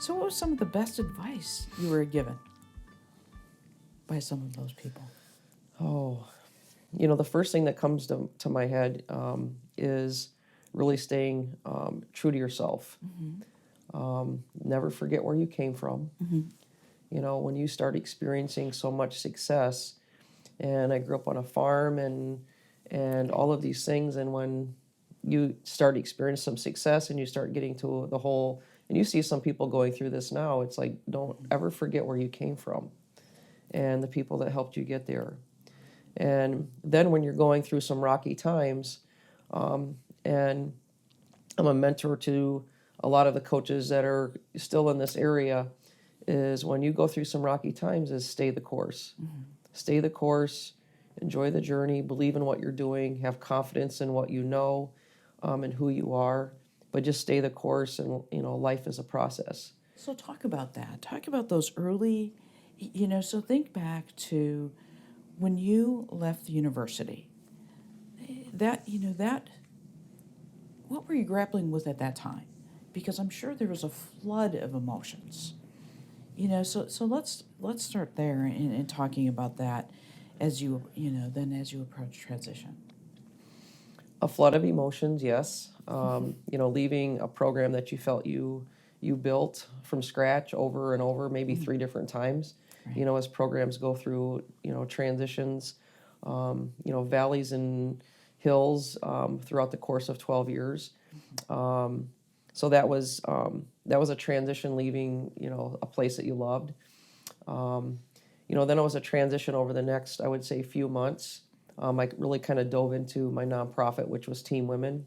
So what was some of the best advice you were given by some of those people? Oh, the first thing that comes to my head is really staying true to yourself. Never forget where you came from. When you start experiencing so much success, and I grew up on a farm and all of these things, and when you start experiencing some success and you start getting to the whole, and you see some people going through this now, it's like, don't ever forget where you came from and the people that helped you get there. And then when you're going through some rocky times, and I'm a mentor to a lot of the coaches that are still in this area, is when you go through some rocky times is stay the course. Stay the course, enjoy the journey, believe in what you're doing, have confidence in what you know, and who you are, but just stay the course, and life is a process. So talk about that. Talk about those early, so think back to when you left the university. That, what were you grappling with at that time? Because I'm sure there was a flood of emotions. So let's start there in talking about that as as you approach transition. A flood of emotions, yes. Leaving a program that you felt you built from scratch over and over, maybe 3 different times. Right. As programs go through, transitions, valleys and hills throughout the course of 12 years. So that was a transition, leaving, a place that you loved. Then it was a transition over the next, I would say, few months. I really kind of dove into my nonprofit, which was Team Women,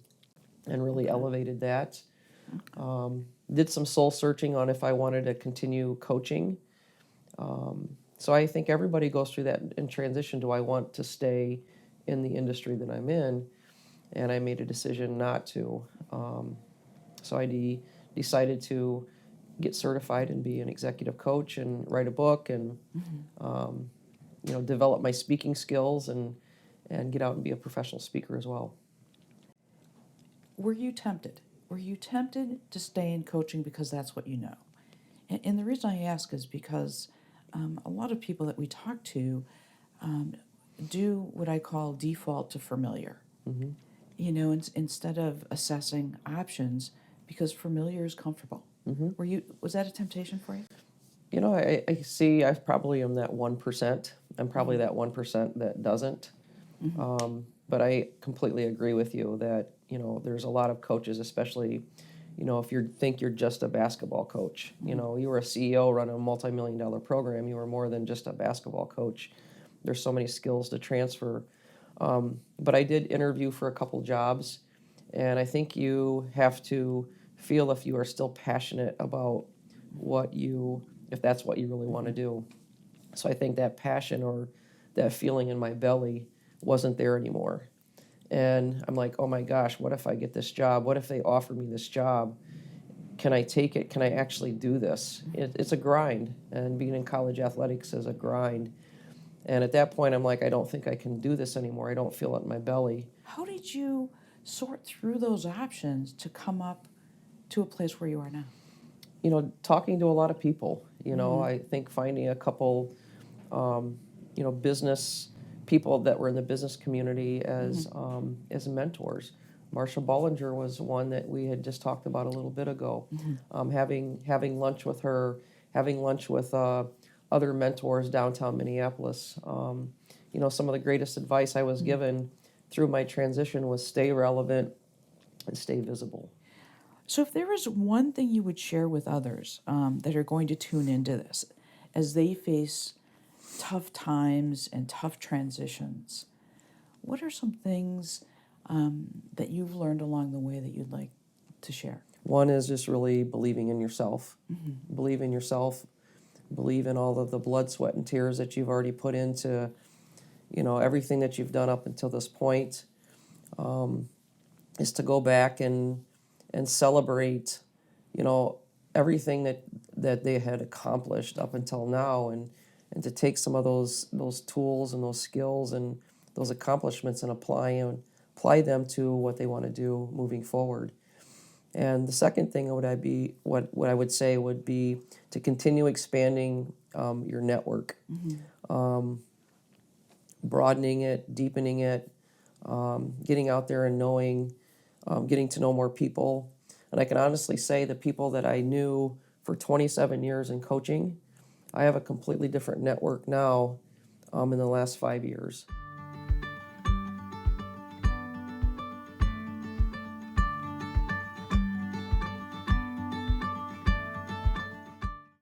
and really elevated that. Did some soul searching on if I wanted to continue coaching. So I think everybody goes through that in transition. Do I want to stay in the industry that I'm in? And I made a decision not to. So I decided to get certified and be an executive coach and write a book and develop my speaking skills and get out and be a professional speaker as well. Were you tempted? Were you tempted to stay in coaching because that's what you know? And the reason I ask is because a lot of people that we talk to do what I call default to familiar. Instead of assessing options, because familiar is comfortable. Was that a temptation for you? I see I probably am that 1%. I'm probably that 1% that doesn't. But I completely agree with you that, there's a lot of coaches, especially, if you think you're just a basketball coach. You were a CEO running a multi-million-dollar program. You were more than just a basketball coach. There's so many skills to transfer. But I did interview for a couple jobs, and I think you have to feel if you are still passionate about if that's what you really want to do. So I think that passion or that feeling in my belly wasn't there anymore. And I'm like, oh my gosh, what if I get this job? What if they offer me this job? Can I take it? Can I actually do this? It's a grind, and being in college athletics is a grind. And at that point, I'm like, I don't think I can do this anymore. I don't feel it in my belly. How did you sort through those options to come up to a place where you are now? Talking to a lot of people. I think finding a couple, business people that were in the business community as mentors. Marsha Bollinger was one that we had just talked about a little bit ago. Having lunch with her, having lunch with other mentors downtown Minneapolis. Some of the greatest advice I was given through my transition was stay relevant and stay visible. So if there is one thing you would share with others that are going to tune into this as they face tough times and tough transitions, what are some things that you've learned along the way that you'd like to share? One is just really believing in yourself. Believe in yourself. Believe in all of the blood, sweat, and tears that you've already put into, everything that you've done up until this point. Is to go back and celebrate, everything that they had accomplished up until now, and to take some of those tools and those skills and those accomplishments and apply them to what they want to do moving forward. And the second thing what I would say would be to continue expanding your network, broadening it, deepening it, getting out there and knowing, getting to know more people. And I can honestly say the people that I knew for 27 years in coaching, I have a completely different network now in the last 5 years.